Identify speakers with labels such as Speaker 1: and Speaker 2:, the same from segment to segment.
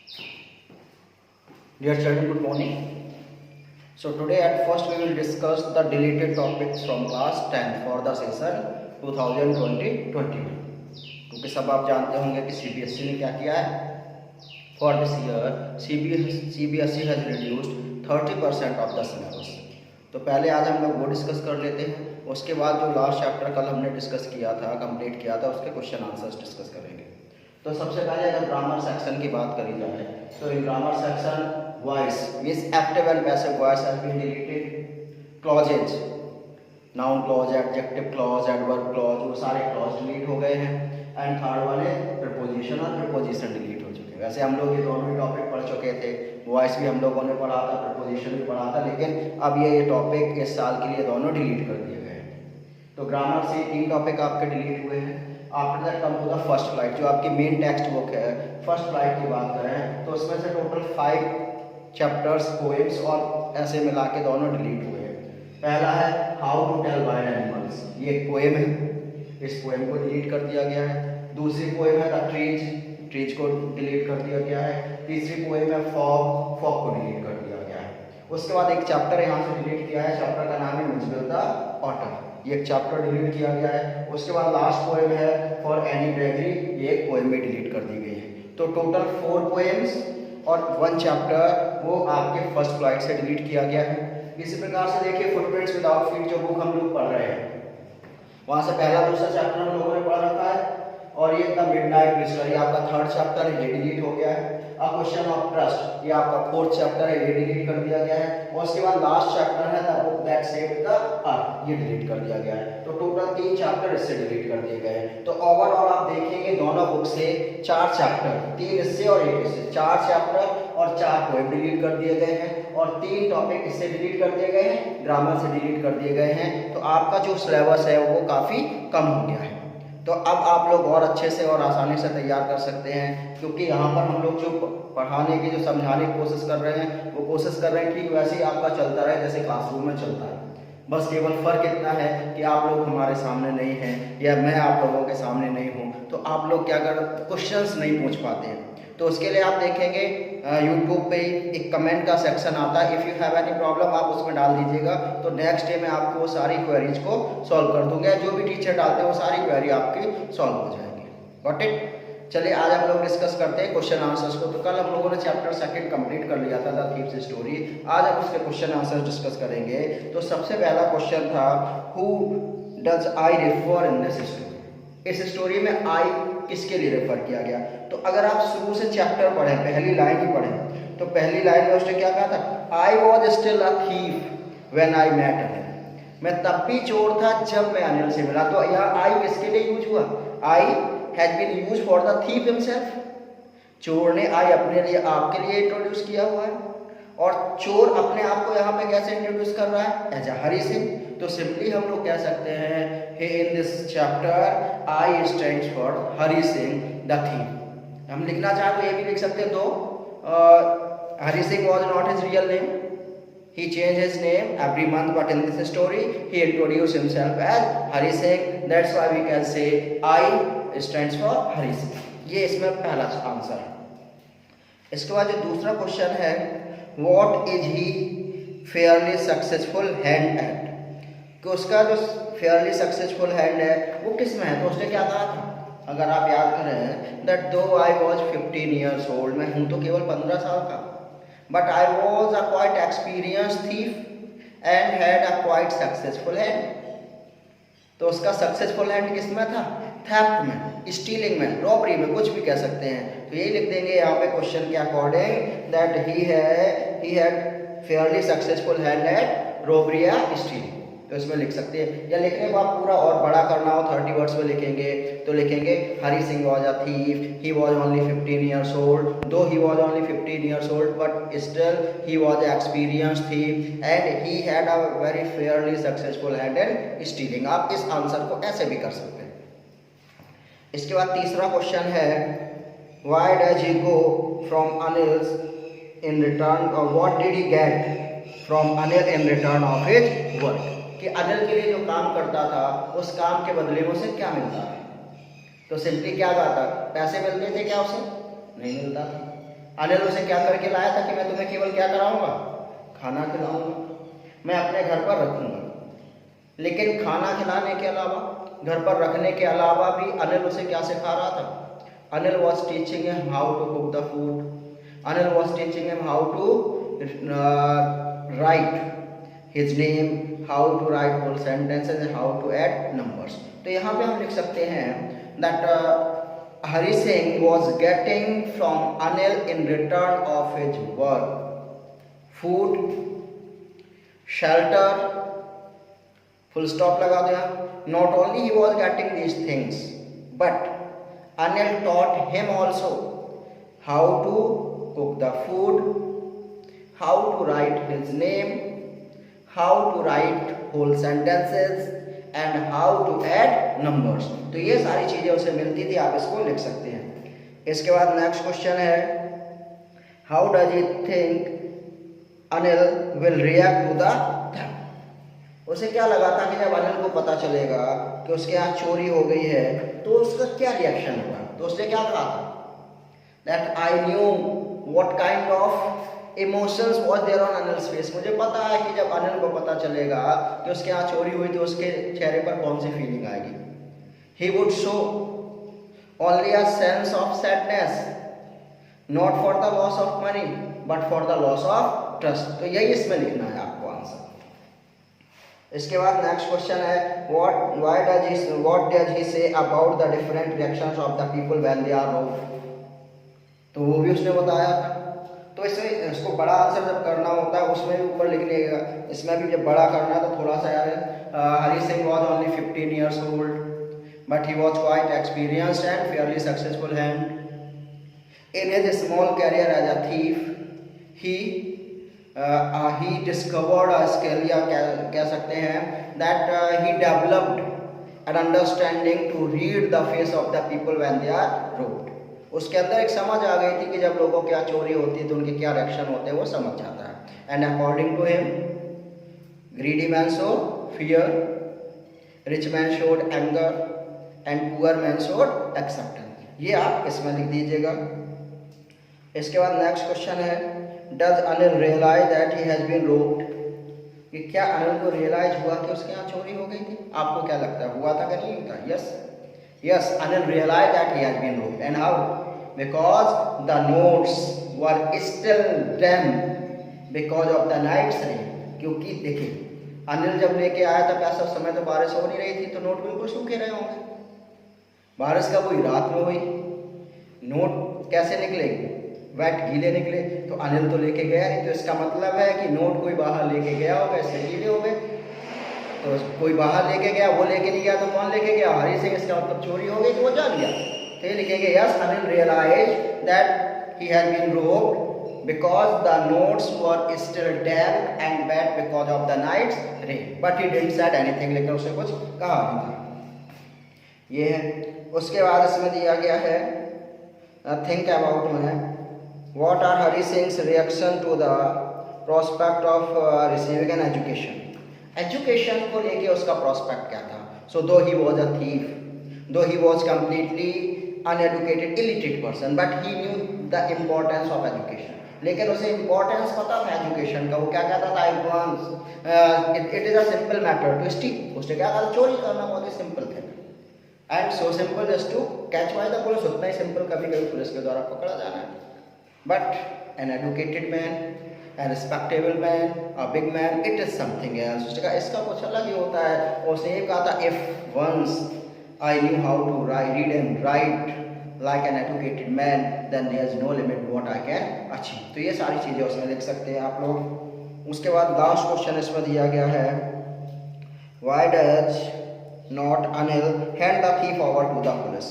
Speaker 1: Dear children, good morning. So today at first we will discuss the deleted topics from class 10 for the session 2020-21. क्योंकि सब आप जानते होंगे कि CBSE ने क्या किया है for this year. CBSE has reduced 30% of the syllabus. तो पहले आज हम लोग वो डिस्कस कर लेते हैं, उसके बाद जो लास्ट चैप्टर कल हमने डिस्कस किया था, कंप्लीट किया था, उसके क्वेश्चन आंसर्स डिस्कस करेंगे। तो सबसे पहले अगर ग्रामर सेक्शन की बात करी जाए तो in grammar section voice means active and passive voice has been deleted, clauses noun clause, adjective clause, adverb clause, वो सारे क्लॉज डिलीट हो गए हैं। एंड थर्ड वन है प्रीपोजिशन और प्रीपोजिशन डिलीट हो चुके हैं। वैसे हम लोग ये दोनों ही टॉपिक पढ़ चुके थे, वॉइस भी हम लोगों ने पढ़ा था, प्रीपोजिशन भी पढ़ा था, लेकिन अब ये टॉपिक इस साल के लिए दोनों डिलीट कर दिए गए हैं। तो ग्रामर से 3 टॉपिक आपके डिलीट हुए हैं। After that come to the first flight, जो आपकी मेन टेक्स्ट बुक है, फर्स्ट फ्लाइट की बात करें तो उसमें से टोटल 5 चैप्टर्स, पोएम्स और ऐसे मिला के दोनों डिलीट हुए हैं। पहला है how to tell wild animals, ये एक पोएम है, इस पोएम को डिलीट कर दिया गया है। दूसरी पोएम है द ट्रीज को डिलीट कर दिया गया है। तीसरी पोएम है फॉग को डिलीट कर दिया गया है। उसके बाद एक चैप्टर यहाँ से डिलीट किया है, चैप्टर का नाम है मिजबल द ऑटम, ये एक चैप्टर डिलीट किया गया है। उसके बाद लास्ट पोएम है फॉर एनी ग्रेगरी, ये एक पोएम भी डिलीट कर दी गई है। तो टोटल 4 पोएम्स और 1 चैप्टर वो आपके फर्स्ट फ्लाइट से डिलीट किया गया है। इसी प्रकार से देखिए फुटप्रिंट्स विदाउट फीट, जो बुक हम लोग पढ़ रहे हैं, वहाँ से पहला दूसरा चैप्टर हम लोगों ने पढ़ रखा है, और ये द मिडनाइट मिस्ट्री आपका 3rd चैप्टर है, ये डिलीट हो गया है। अ क्वेश्चन ऑफ ट्रस्ट, ये आपका 4th चैप्टर है, ये डिलीट कर दिया गया है। और उसके बाद लास्ट चैप्टर है the book that saved the earth, ये डिलीट कर दिया गया है। तो टोटल 3 चैप्टर इससे डिलीट कर दिए गए हैं। तो ओवरऑल आप देखेंगे दोनों बुक से 4 चैप्टर, 3 इससे और 1 इससे, 4 चैप्टर और 4 पोएम डिलीट कर दिए गए हैं, और 3 टॉपिक इससे डिलीट कर दिए गए हैं, ग्रामर से डिलीट कर दिए गए हैं। तो आपका जो सिलेबस है वो काफ़ी कम हो गया है। तो अब आप लोग और अच्छे से और आसानी से तैयार कर सकते हैं, क्योंकि यहाँ पर हम लोग जो पढ़ाने की, जो समझाने की कोशिश कर रहे हैं, वो कोशिश कर रहे हैं कि वैसे ही आपका चलता रहे जैसे क्लासरूम में चलता है। बस केवल फ़र्क इतना है कि आप लोग हमारे सामने नहीं हैं या मैं आप लोगों के सामने नहीं हूँ, तो आप लोग क्या कर क्वेश्चंस नहीं पूछ पाते हैं। तो उसके लिए आप देखेंगे यूट्यूब पे एक कमेंट का सेक्शन आता है, if you have any problem आप उसमें डाल दीजिएगा, तो नेक्स्ट डे में आपको वो सारी क्वेरीज को सॉल्व कर दूंगा। जो भी टीचर डालते हैं वो सारी क्वेरी आपकी सॉल्व हो जाएंगी। Got it? चलिए आज हम लोग डिस्कस करते हैं क्वेश्चन आंसर्स को। तो कल हम लोगों ने चैप्टर 2 कंप्लीट कर लिया था, द थीव्स स्टोरी। आज हम उसके क्वेश्चन आंसर्स डिस्कस करेंगे। तो सबसे पहला क्वेश्चन था who does I refer in this story, इस स्टोरी में आई किसके लिए रेफर किया गया। तो अगर आप शुरू से चैप्टर पढ़ें, पहली लाइन ही पढ़ें, तो पहली लाइन में उसने क्या कहा था, I was still a thief when I met Anil, मैं तब भी चोर था जब मैं अनिल से मिला। तो यहाँ आई किसके लिए यूज हुआ, I has been use for the thief himself, चोर ने आई अपने लिए, आपके लिए इंट्रोड्यूस किया हुआ है, और चोर अपने आप को यहाँ पे कैसे इंट्रोड्यूस कर रहा है, एज हरी सिंह। तो सिंपली हम लोग कह सकते हैं in this chapter I stands for Hari Singh the thief. हम लिखना चाहें तो ये भी लिख सकते हैं, दो Hari Singh was not his real name, he changed his name every month, but in this story he introduced himself as Hari Singh. That's why we can say I stands for Hari Singh. ये इसमें पहला answer है। इसके बाद जो दूसरा question है, what is he fairly successful hand at, कि उसका जो fairly successful hand है वो किस में है। तो उसने क्या कहा था, अगर आप याद करें, that though I was 15 years old, मैं हूँ तो केवल 15 साल का, but I was a quite experienced thief and had a quite successful hand। तो उसका सक्सेसफुल हैंड किस में था, थेफ्ट में, स्टीलिंग में, रॉबरी में, कुछ भी कह सकते हैं। तो यही लिख देंगे यहाँ पे क्वेश्चन के according, that he had Fairlie successful hand eight robbery या स्टीलिंग। तो इसमें लिख सकते हैं, या लिखने को आप पूरा और बड़ा करना हो 30 वर्ड्स में लिखेंगे तो लिखेंगे Hari Singh was a thief, he was only 15 years old, दो he was only 15 years old, but still he was experience thief and he had a very fairly successful hand and stealing. आप इस आंसर को ऐसे भी कर सकते हैं। इसके बाद तीसरा क्वेश्चन है, why does he go from Anil's in return, और what did he get from Anil in return of his work, कि अनिल के लिए जो काम करता था उस काम के बदले में उसे क्या मिलता है। तो सिंपली क्या कहा था, पैसे मिलते थे क्या उसे, नहीं मिलता था। अनिल उसे क्या करके लाया था कि मैं तुम्हें केवल क्या कराऊंगा, खाना खिलाऊंगा, मैं अपने घर पर रखूंगा। लेकिन खाना खिलाने के अलावा, घर पर रखने के अलावा भी अनिल उसे क्या सिखा रहा था? Anil was teaching him how to cook the food. Anil was teaching him how to write his name, how to write whole sentences and how to add numbers. तो यहाँ पे हम लिख सकते हैं that Hari Singh was getting from Anil in return of his work food, shelter, full stop लगा दिया। Not only he was getting these things, but Anil taught him also how to cook the food, how to write his name, how to write whole sentences and how to add numbers। तो ये सारी चीजें उसे मिलती थी, आप इसको लिख सकते हैं। इसके बाद नेक्स्ट क्वेश्चन है, how does he think Anil will react to the theft. उसे क्या लगा था कि जब अनिल को पता चलेगा कि उसके यहाँ चोरी हो गई है तो उसका क्या रिएक्शन होगा? तो उसने क्या कहा था, that I knew what kind of emotions was there on Anil's face. मुझे पता है कि जब अनिल को पता चलेगा कि उसके यहाँ चोरी हुई तो उसके चेहरे पर कौन सी फीलिंग आएगी। He would show only a sense of sadness, not for the loss of money but for the loss of trust. तो यही इसमें लिखना है आपको आंसर। इसके बाद नेक्स्ट क्वेश्चन है, what does he say about the different reactions of the people when they are robbed. तो वो भी उसने बताया था। तो इसमें इसको बड़ा आंसर जब करना होता है उसमें भी ऊपर लिख लेगा, इसमें भी जब बड़ा करना है तो थोड़ा सा यार, Hari Singh was only 15 years old but he was quite experienced and fairly successful hand in his small career as a thief. He discovered a skill, या कह सकते हैं that he developed an understanding to read the face of the people when they are robbed. उसके अंदर एक समझ आ गई थी कि जब लोगों के यहाँ चोरी होती है तो उनके क्या रिएक्शन होते हैं, वो समझ जाता है। And according to him, greedy man show fear, rich man showed anger and poor man showed acceptance. ये आप इसमें लिख दीजिएगा। इसके बाद नेक्स्ट क्वेश्चन है, does Anil realise that he has been robbed. कि क्या अनिल को रियलाइज हुआ कि उसके यहाँ चोरी हो गई थी? आपको क्या लगता है, हुआ था कि नहीं हुआ था? Yes, Anil realized that he had been robbed. And how? Because the notes were still damp because of the night's rain. क्योंकि देखिए, अनिल जब लेके आया था पैसा, उस समय तो बारिश हो नहीं रही थी, तो नोट बिल्कुल सूखे रहे होंगे। बारिश कब हुई? रात में हुई। नोट कैसे निकलेंगे? वेट, गीले निकले। तो अनिल तो लेके गया नहीं, तो इसका मतलब है कि नोट कोई बाहर लेके गया होगा, इससे गीले हो गए। तो कोई बाहर लेके गया, वो लेके नहीं गया तो कौन लेके गया? हरी सिंह। इसका मतलब चोरी हो गई तो वो जान गया। तो ये लिखेंगे, yes Anil realise that he had been robbed because the notes were still damp and wet because of the night's rain but he didn't said anything. लेकिन उसने कुछ कहा नहीं था। ये है। उसके बाद इसमें दिया गया है, थिंक अबाउट में, what are Hari Singh's reaction to the prospect of receiving an education. Education को लेके उसका प्रोस्पेक्ट क्या था? सो दो ही वॉज अ थीफ, दो he was completely uneducated illiterate person, but he new the importance of education. लेकिन उसे इम्पोर्टेंस पता था एजुकेशन का। वो क्या कहता था? It is a simple matter to steal. उसने क्या कहा? चोरी करना बहुत ही simple thing and so simple just to catch by the police. उतना ही सिंपल कभी कभी पुलिस के द्वारा पकड़ा जाना है। But an educated man, a respectable man, a big man, it is something else। उसने कहा इसका कुछ अलग ही होता है। उसने ये कहा था, if once I knew how to read and write like an educated man, then there is no limit to what I can achieve। तो ये सारी चीज़ें उसमें लिख सकते हैं आप लोग। उसके बाद लास्ट क्वेश्चन इसमें दिया गया है, why does not Anil hand the thief over to the police।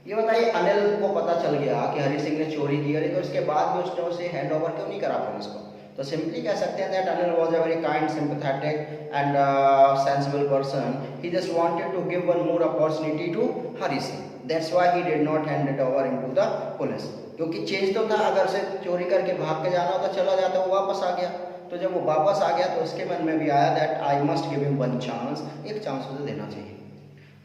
Speaker 1: ये बताइए, अनिल को पता चल गया कि हरी सिंह ने चोरी की है, तो इसके बाद भी उसने उसे हैंड ओवर क्यों नहीं करा पुलिस को? तो सिंपली कह सकते हैं that Anil was a very kind, sympathetic and sensible person. He just wanted to give one more opportunity to Hari Singh, that's why he did not hand it over into the police. क्योंकि change तो था, अगर से चोरी करके भाग के जाना होता, चला जाता, वो वापस आ गया। तो जब वो वापस आ गया तो उसके मन में भी आया that I must give him one chance, एक चांस उसे देना चाहिए।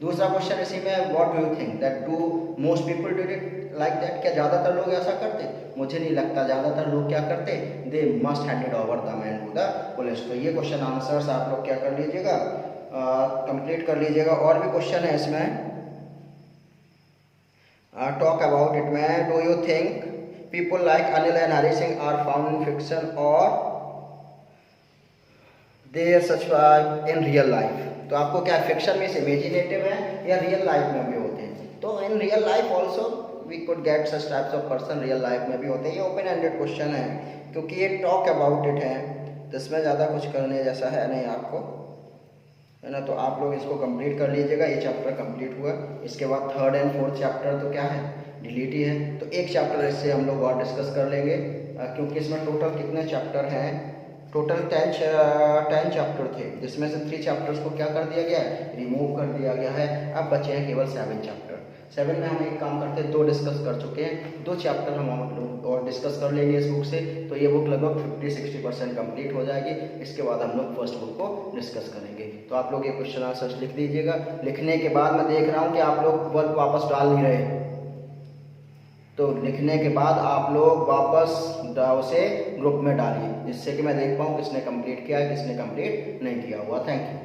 Speaker 1: दूसरा क्वेश्चन इसी में, what do you think that do most people do it like that, क्या ज़्यादातर लोग ऐसा करते? मुझे नहीं लगता ज़्यादातर लोग क्या करते, they must hand it over the man to the police. तो ये क्वेश्चन आंसर्स आप लोग क्या कर लीजिएगा, कंप्लीट कर लीजिएगा। और भी क्वेश्चन है इसमें, टॉक अबाउट इट में, do you think people like Anil and Hari Singh are found in fiction और they such in real life? तो आपको क्या फिक्शन में इमेजिनेटिव है या रियल लाइफ में भी होते हैं? तो in real life also we could get such types of person, real life में भी होते हैं। ये ओपन एंडेड क्वेश्चन है क्योंकि ये टॉक अबाउट इट है, तो इसमें ज़्यादा कुछ करने जैसा है नहीं आपको, है ना। तो आप लोग इसको कंप्लीट कर लीजिएगा। ये चैप्टर कंप्लीट हुआ। इसके बाद थर्ड एंड फोर्थ चैप्टर तो क्या है, डिलीट ही है। तो एक चैप्टर इससे हम लोग और डिस्कस कर लेंगे, क्योंकि इसमें टोटल कितने चैप्टर हैं, टोटल 10 चैप्टर थे, जिसमें से 3 चैप्टर्स को क्या कर दिया गया है, रिमूव कर दिया गया है। अब बचे हैं केवल 7 चैप्टर। 7 में हम एक काम करते हैं, 2 डिस्कस कर चुके हैं, 2 चैप्टर हम लोग और डिस्कस कर लेंगे इस बुक से। तो ये बुक लगभग 50-60% कंप्लीट हो जाएगी। इसके बाद हम लोग फर्स्ट बुक को डिस्कस करेंगे। तो आप लोग ये क्वेश्चन आंसर्स लिख दीजिएगा। लिखने के बाद मैं देख रहा हूँ कि आप लोग वर्क वापस डाल नहीं रहे, तो लिखने के बाद आप लोग वापस उसे ग्रुप में डालिए, जिससे कि मैं देख पाऊँ किसने कंप्लीट किया है, किसने कंप्लीट नहीं किया हुआ। Thank you.